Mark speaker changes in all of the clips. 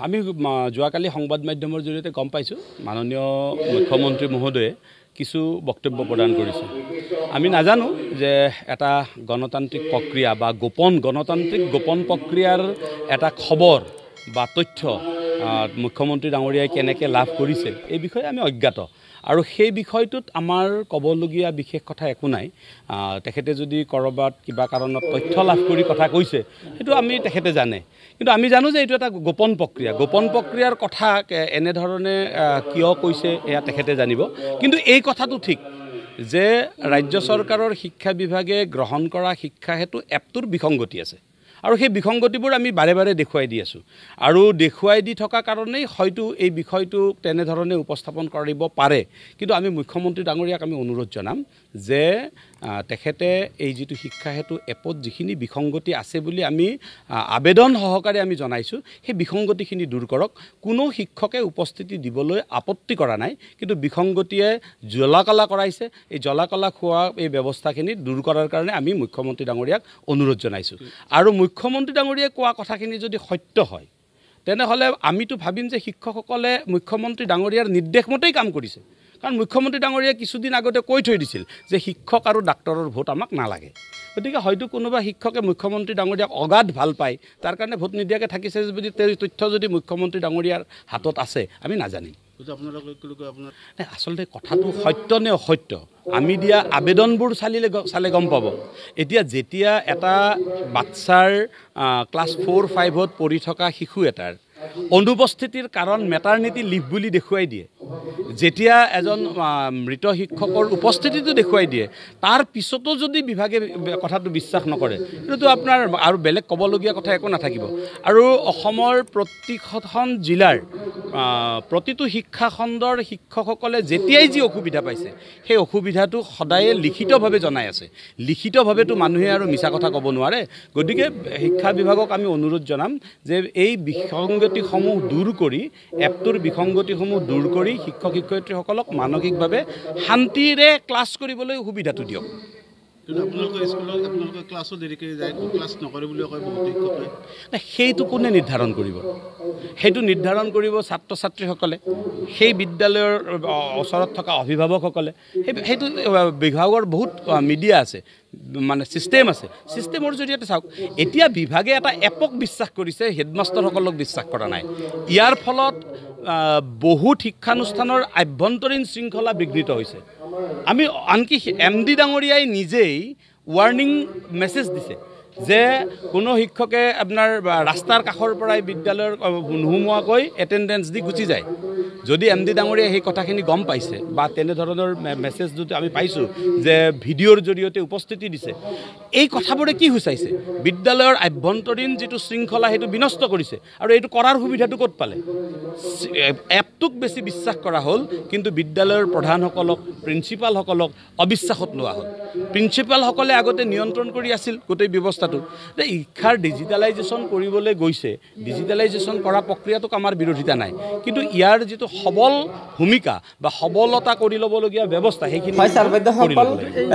Speaker 1: আমি যোৱাকালি সংবাদ মাধ্যমৰ জৰিয়তে গম পাইছোঁ মাননীয় মুখ্যমন্ত্ৰী মহোদয়ে কিছু বক্তব্য প্ৰদান কৰিছে। আমি নাজানো যে এটা গণতান্ত্ৰিক প্ৰক্ৰিয়া বা গণতান্ত্ৰিক গোপন প্ৰক্ৰিয়াৰ এটা খবৰ বা তথ্য মুখ্যমন্ত্ৰী ডাঙৰীয়াই কেনেকৈ লাভ কৰিছে এই বিষয়ে আমি অজ্ঞাত আৰু সেই বিষয়টোত আমাৰ ক'বলগীয়া বিশেষ কথা একো নাই। তেখেতে যদি ক'ৰবাত কিবা কাৰণত তথ্য লাভ কৰি কথা কৈছে সেইটো আমি তেখেতে জানে, কিন্তু আমি জানো যে এইটো এটা গোপন প্ৰক্ৰিয়াৰ কথা এনেধৰণে কিয় কৈছে এয়া তেখেতে জানিব। কিন্তু এই কথাটো ঠিক যে ৰাজ্য চৰকাৰৰ শিক্ষা বিভাগে গ্ৰহণ কৰা শিক্ষা হেতু এপটোৰ বিসংগতি আছে আৰু সেই বিসংগতিবোৰ আমি বাৰে বাৰে দেখুৱাই দি আছোঁ আৰু দেখুৱাই দি থকা কাৰণেই হয়তো এই বিষয়টো তেনেধৰণে উপস্থাপন কৰিব পাৰে। কিন্তু আমি মুখ্যমন্ত্ৰী ডাঙৰীয়াক আমি অনুৰোধ জনাম যে তেখেতে এই যিটো শিক্ষা হেতু এপত যিখিনি বিসংগতি আছে বুলি আমি আবেদন সহকাৰে আমি জনাইছোঁ সেই বিসংগতিখিনি দূৰ কৰক। কোনো শিক্ষকে উপস্থিতি দিবলৈ আপত্তি কৰা নাই, কিন্তু বিসংগতিয়ে জ্বলাকলা কৰাইছে। এই জ্বলাকলা খোৱা এই ব্যৱস্থাখিনি দূৰ কৰাৰ কাৰণে আমি মুখ্যমন্ত্ৰী ডাঙৰীয়াক অনুৰোধ জনাইছোঁ। আৰু মুখ্যমন্ত্ৰী ডাঙৰীয়াই কোৱা কথাখিনি যদি সত্য হয় তেনেহ'লে আমিতো ভাবিম যে শিক্ষকসকলে মুখ্যমন্ত্ৰী ডাঙৰীয়াৰ নিৰ্দেশ মতেই কাম কৰিছে, কাৰণ মুখ্যমন্ত্ৰী ডাঙৰীয়াই কিছুদিন আগতে কৈ থৈ দিছিল যে শিক্ষক আৰু ডাক্তৰৰ ভোট আমাক নালাগে। গতিকে হয়তো কোনোবা শিক্ষকে মুখ্যমন্ত্ৰী ডাঙৰীয়াক অগাধ ভাল পায়, তাৰ কাৰণে ভোট নিদিয়াকৈ থাকিছে যদি তেওঁৰ তথ্য যদি মুখ্যমন্ত্ৰী ডাঙৰীয়াৰ হাতত আছে আমি নাজানিম। আচলতে কথাটো সত্য নে অসত্য আমি দিয়া আবেদনবোৰ চালে গম পাব। যেতিয়া এটা বাচ্চাৰ ক্লাছ 4-5ত পঢ়ি থকা শিশু এটাৰ অনুপস্থিতিৰ কাৰণ মেটাৰনিটি লিভ বুলি দেখুৱাই দিয়ে, যেতিয়া এজন মৃত শিক্ষকৰ উপস্থিতিটো দেখুৱাই দিয়ে, তাৰ পিছতো যদি বিভাগে কথাটো বিশ্বাস নকৰে সেইটোতো আপোনাৰ আৰু বেলেগ ক'বলগীয়া কথা একো নাথাকিব। আৰু অসমৰ প্ৰতিখন জিলাৰ প্ৰতিটো শিক্ষা খণ্ডৰ শিক্ষকসকলে যেতিয়াই যি অসুবিধা পাইছে সেই অসুবিধাটো সদায়ে লিখিতভাৱে জনাই আছে। লিখিতভাৱেতো মানুহে আৰু মিছা কথা ক'ব নোৱাৰে। গতিকে শিক্ষা বিভাগক আমি অনুৰোধ জনাম যে এই বিসংগতিসমূহ দূৰ কৰি এপটোৰ বিসংগতিসমূহ দূৰ কৰি শিক্ষক শিক্ষয়িত্ৰীসকলক মানসিকভাৱে শান্তিৰে ক্লাছ কৰিবলৈ সুবিধাটো দিয়ক। সেইটো কোনে নিৰ্ধাৰণ কৰিব? সেইটো নিৰ্ধাৰণ কৰিব ছাত্ৰ ছাত্ৰীসকলে, সেই বিদ্যালয়ৰ ওচৰত থকা অভিভাৱকসকলে। সেইটো বিভাগৰ বহুত মিডিয়া আছে, মানে ছিষ্টেম আছে। ছিষ্টেমৰ জৰিয়তে চাওক, এতিয়া বিভাগে এটা এপক বিশ্বাস কৰিছে, হেডমাষ্টাৰসকলক বিশ্বাস কৰা নাই। ইয়াৰ ফলত বহুত শিক্ষানুষ্ঠানৰ আভ্যন্তৰীণ শৃংখলা বিঘ্নিত হৈছে। আমি আনকি MD ডাঙৰীয়াই নিজেই ৱাৰ্ণিং মেছেজ দিছে যে কোনো শিক্ষকে আপোনাৰ ৰাস্তাৰ কাষৰ পৰাই বিদ্যালয়ৰ নোসোমোৱাকৈ এটেণ্ডেঞ্চ দি গুচি যায়। যদি MD ডাঙৰীয়াই সেই কথাখিনি গম পাইছে বা তেনেধৰণৰ মেছেজ যদি আমি পাইছোঁ যে ভিডিঅ'ৰ জৰিয়তে উপস্থিতি দিছে, এই কথাবোৰে কি সূচাইছে? বিদ্যালয়ৰ আভ্যন্তৰীণ যিটো শৃংখলা সেইটো বিনষ্ট কৰিছে। আৰু এইটো কৰাৰ সুবিধাটো ক'ত পালে? এপটোক বেছি বিশ্বাস কৰা হ'ল, কিন্তু বিদ্যালয়ৰ প্ৰধানসকলক প্ৰিন্সিপালসকলক অবিশ্বাসত লোৱা হ'ল। প্ৰিন্সিপালসকলে আগতে নিয়ন্ত্ৰণ কৰি আছিল গোটেই ব্যৱস্থাটো। যে শিক্ষাৰ ডিজিটেলাইজেশ্যন কৰিবলৈ গৈছে, ডিজিটেলাইজেশ্যন কৰা প্ৰক্ৰিয়াটোক আমাৰ বিৰোধিতা নাই, কিন্তু ইয়াৰ যিটো সবল ভূমিকা বা সবলতা কৰি ল'বলগীয়া ব্যৱস্থা সেইখিনি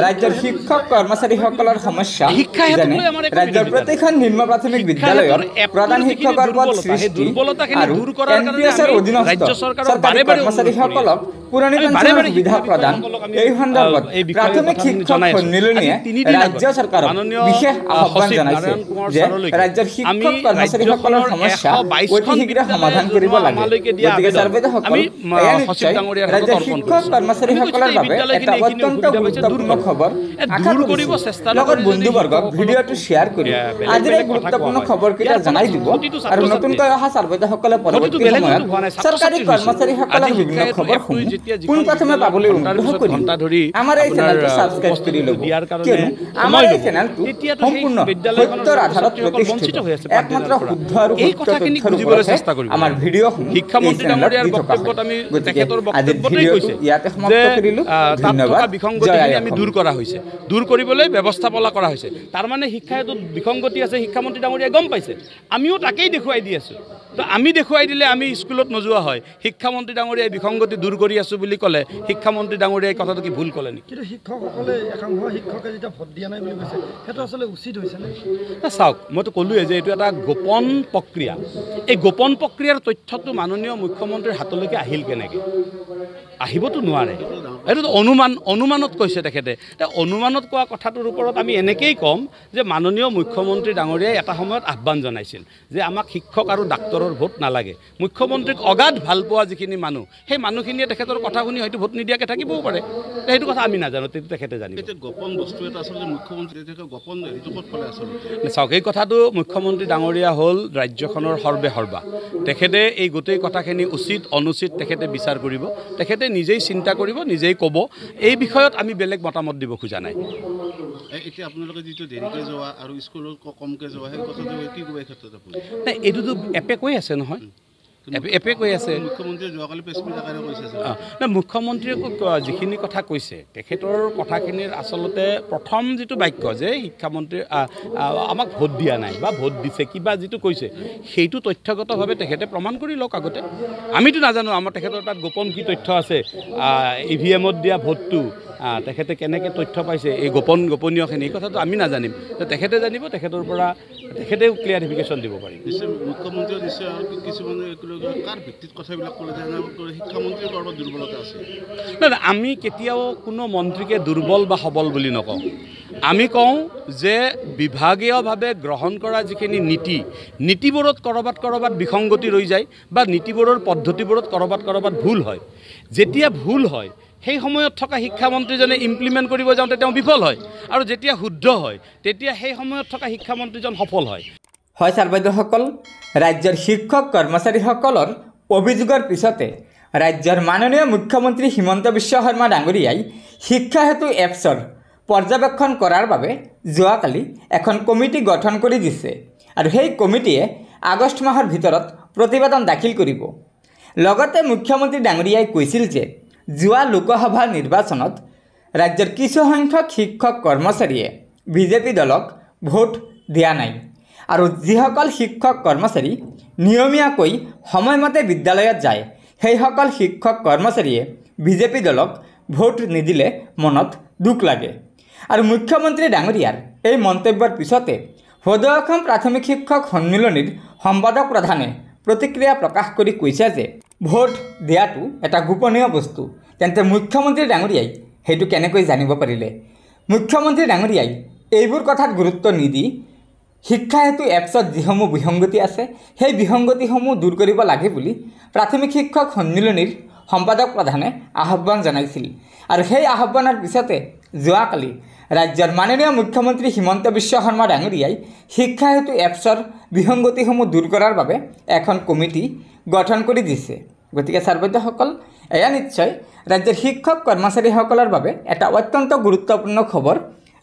Speaker 2: ৰাজ্যৰ শিক্ষক কৰ্মচাৰীসকলৰ সমস্যা ৰাজ্যৰ প্ৰতিখন নিম্ন প্ৰাথমিক বিদ্যালয়ৰ প্ৰধান শিক্ষকৰ পদ সৃষ্টি আৰু NPSৰ অধীনস্থ চৰকাৰী কৰ্মচাৰীসকলক পুৰণি পেঞ্চনৰ সুবিধা প্ৰদান। এই সন্দৰ্ভত প্ৰাথমিক শিক্ষক সন্মিলনীয়ে ৰাজ্য চৰকাৰক বিশেষ আহ্বান জনাইছে যে ৰাজ্যৰ শিক্ষক কৰ্মচাৰীসকলৰ সমস্যা অতি শীঘ্ৰে সমাধান কৰিব লাগে। গতিকে ছাৰবেদসকল, এয়া নিশ্চয় ৰাজ্যৰ শিক্ষক কৰ্মচাৰীসকলৰ বাবে এটা অত্যন্ত গুৰুত্বপূৰ্ণ খবৰ। আশা কৰিছোঁ লগত বন্ধুবৰ্গক ভিডিঅ'টো শ্বেয়াৰ কৰি আজিৰ এই গুৰুত্বপূৰ্ণ খবৰকেইটা জনাই দিব আৰু নতুনকৈ অহা ছাৰবেদসকলে পৰৱৰ্তী সময়ত চৰকাৰী কৰ্মচাৰীসকলৰ বিভিন্ন খবৰসমূহ পোনপ্ৰথমে পাবলৈ অনুগ্ৰহ কৰি আমাৰ এই চেনেলটো ছাবস্ক্ৰাইব কৰি ল'ব, কিয়নো আমাৰ এই চেনেলটো সম্পূৰ্ণ সত্যৰ আধাৰত প্ৰতিষ্ঠিত, একমাত্ৰ শুদ্ধ আৰু সত্য তথ্যৰ ওপৰতহে আমাৰ ভিডিঅ'সমূহ
Speaker 1: শিক্ষামন্ত্ৰী ডাঙৰীয়াৰ বক্তব্যত আমি তেখেতৰ বক্তব্যতেই কৈছে
Speaker 2: ইয়াতে সমাপ্ত কৰিলোঁ। ধন্যবাদ।
Speaker 1: বিসংগতিখিনি আমি দূৰ কৰা হৈছে, দূৰ কৰিবলৈ ব্যৱস্থাপনা কৰা হৈছে। তাৰমানে শিক্ষা হেতুত বিসংগতি আছে, শিক্ষামন্ত্ৰী ডাঙৰীয়াই গম পাইছে, আমিও তাকেই দেখুৱাই দি আছোঁ তো আমি দেখুৱাই দিলে আমি স্কুলত নোযোৱা হয় শিক্ষামন্ত্ৰী ডাঙৰীয়াই বিসংগতি দূৰ কৰি আছোঁ বুলি ক'লে শিক্ষামন্ত্ৰী ডাঙৰীয়াই কথাটো কি ভুল ক'লে নেকি
Speaker 3: কিন্তু শিক্ষকসকলে একাংশ শিক্ষকে যেতিয়া ভোট দিয়া নাই বুলি কৈছে সেইটো আচলতে উচিত হৈছেনে
Speaker 1: চাওক মইতো ক'লোৱে যে এইটো এটা গোপন প্ৰক্ৰিয়া এই গোপন প্ৰক্ৰিয়াৰ তথ্যটো মাননীয় মুখ্যমন্ত্ৰীৰ হাতলৈকে আহিল কেনেকৈ আহিবতো নোৱাৰে এইটোতো অনুমানত কৈছে তেখেতে অনুমানত কোৱা কথাটোৰ ওপৰত আমি এনেকেই ক'ম যে মাননীয় মুখ্যমন্ত্ৰী ডাঙৰীয়াই এটা সময়ত আহ্বান জনাইছিল যে আমাক শিক্ষক আৰু ডাক্তৰৰ ভোট নালাগে মুখ্যমন্ত্ৰীক অগাধ ভাল পোৱা যিখিনি মানুহ সেই মানুহখিনিয়ে তেখেতৰ কথা শুনি হয়তো ভোট নিদিয়াকৈ থাকিবও পাৰে সেইটো কথা আমি নাজানো সেইটো তেখেতে জানিব
Speaker 4: গোপন বস্তু এটা আচলতে মুখ্যমন্ত্ৰী গোপন হেৰিটো ক'ত পালে আচলতে
Speaker 1: চাওক এই কথাটো মুখ্যমন্ত্ৰী ডাঙৰীয়া হ'ল ৰাজ্যখনৰ সৰ্বেসৰ্বা তেখেতে এই গোটেই কথাখিনি উচিত অনুচিত তেখেতে বিচাৰ কৰিব তেখেতে নিজেই চিন্তা কৰিব নিজেই ক'ব এই বিষয়ত আমি বেলেগ মতামত দিব খোজা নাই
Speaker 4: এতিয়া আপোনালোকে যিটো দেৰিকৈ যোৱা আৰু স্কুলত কমকৈ যোৱা সেই কথাটো কি ক'ব এই ক্ষেত্ৰত
Speaker 1: নাই এইটোতো এপে কৈ আছে নহয় এপে কৈ আছে
Speaker 4: মুখ্যমন্ত্ৰীয়ে যোৱাকালি প্ৰেছ মিট আকাৰে কৈছে
Speaker 1: নাই মুখ্যমন্ত্ৰীয়ে যিখিনি কথা কৈছে তেখেতৰ কথাখিনিৰ আচলতে প্ৰথম যিটো বাক্য যে শিক্ষামন্ত্ৰী আমাক ভোট দিয়া নাই বা ভোট দিছে কিবা যিটো কৈছে সেইটো তথ্যগতভাৱে তেখেতে প্ৰমাণ কৰি লওক আগতে আমিতো নাজানো আমাৰ তেখেতৰ তাত গোপন কি তথ্য আছে EVMত দিয়া ভোটটো তেখেতে কেনেকৈ তথ্য পাইছে এই গোপনীয়খিনি এই কথাটো আমি নাজানিম তেখেতে জানিব তেখেতৰ পৰা তেখেতেও ক্লিয়াৰিফিকেশ্যন দিব পাৰিব
Speaker 4: মুখ্যমন্ত্ৰীয়ে দিছে আৰু কিছুমানে কাৰ ভিত্তিত কথাবিলাক ক'লে শিক্ষামন্ত্ৰীৰ ক'ৰবাত দুৰ্বলতা আছে
Speaker 1: নাই আমি কেতিয়াও কোনো মন্ত্ৰীকে দুৰ্বল বা সবল বুলি নকওঁ আমি কওঁ যে বিভাগীয়ভাৱে গ্ৰহণ কৰা যিখিনি নীতিবোৰত ক'ৰবাত বিসংগতি ৰৈ যায় বা নীতিবোৰৰ পদ্ধতিবোৰত ক'ৰবাত ভুল হয় যেতিয়া ভুল হয় সেই সময়ত থকা শিক্ষামন্ত্ৰীজনে ইমপ্লিমেণ্ট কৰিব যাওঁতে তেওঁ বিফল হয় আৰু যেতিয়া শুদ্ধ হয় তেতিয়া সেই সময়ত থকা শিক্ষামন্ত্ৰীজন সফল হয়
Speaker 2: ছাৰ বাইদেউসকল ৰাজ্যৰ শিক্ষক কৰ্মচাৰীসকলৰ অভিযোগৰ পিছতে ৰাজ্যৰ মাননীয় মুখ্যমন্ত্ৰী হিমন্ত বিশ্ব শৰ্মা ডাঙৰীয়াই শিক্ষা হেতু এপছৰ পৰ্যবেক্ষণ কৰাৰ বাবে যোৱাকালি এখন কমিটি গঠন কৰি দিছে আৰু সেই কমিটিয়ে আগষ্ট মাহৰ ভিতৰত প্ৰতিবেদন দাখিল কৰিব লগতে মুখ্যমন্ত্ৰী ডাঙৰীয়াই কৈছিল যে যোৱা লোকসভা নিৰ্বাচনত ৰাজ্যৰ কিছু সংখ্যক শিক্ষক কৰ্মচাৰীয়ে বিজেপি দলক ভোট দিয়া নাই আৰু যিসকল শিক্ষক কৰ্মচাৰী নিয়মীয়াকৈ সময়মতে বিদ্যালয়ত যায় সেইসকল শিক্ষক কৰ্মচাৰীয়ে বিজেপি দলক ভোট নিদিলে মনত দুখ লাগে আৰু মুখ্যমন্ত্ৰী ডাঙৰীয়াৰ এই মন্তব্যৰ পিছতে সদৌ অসম প্ৰাথমিক শিক্ষক সন্মিলনীৰ সম্পাদক প্ৰধানে প্ৰতিক্ৰিয়া প্ৰকাশ কৰি কৈছে যে ভোট দিয়াটো এটা গোপনীয় বস্তু তেন্তে মুখ্যমন্ত্ৰী ডাঙৰীয়াই সেইটো কেনেকৈ জানিব পাৰিলে মুখ্যমন্ত্ৰী ডাঙৰীয়াই এইবোৰ কথাত গুৰুত্ব নিদি শিক্ষা হেতু এপছত যিসমূহ বিসংগতি আছে সেই বিসংগতিসমূহ দূৰ কৰিব লাগে বুলি প্ৰাথমিক শিক্ষক সন্মিলনীৰ সম্পাদক প্ৰধানে আহ্বান জনাইছিল আৰু সেই আহ্বানৰ পিছতে যোৱাকালি ৰাজ্যৰ মাননীয় মুখ্যমন্ত্ৰী হিমন্ত বিশ্ব শৰ্মা ডাঙৰীয়াই শিক্ষা হেতু এপছৰ বিসংগতিসমূহ দূৰ কৰাৰ বাবে এখন কমিটি গঠন কৰি দিছে গতিকে ছাৰ বাইদেউসকল এয়া নিশ্চয় ৰাজ্যৰ শিক্ষক কৰ্মচাৰীসকলৰ বাবে এটা অত্যন্ত গুৰুত্বপূৰ্ণ খবৰ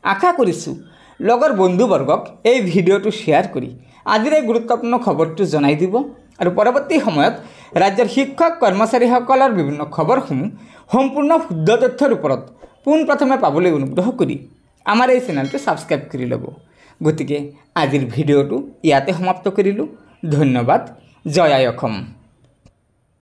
Speaker 2: আশা কৰিছোঁ লগৰ বন্ধুবৰ্গক এই ভিডিঅ'টো শ্বেয়াৰ কৰি আজিৰ এই গুৰুত্বপূৰ্ণ খবৰটো জনাই দিব আৰু পৰৱৰ্তী সময়ত ৰাজ্যৰ শিক্ষক কৰ্মচাৰীসকলৰ বিভিন্ন খবৰসমূহ সম্পূৰ্ণ শুদ্ধ তথ্যৰ ওপৰত পোনপ্ৰথমে পাবলৈ অনুগ্ৰহ কৰি আমাৰ এই চেনেলটো ছাবস্ক্ৰাইব কৰি ল'ব গতিকে আজিৰ ভিডিঅ'টো ইয়াতে সমাপ্ত কৰিলোঁ ধন্যবাদ জয় আই অসম।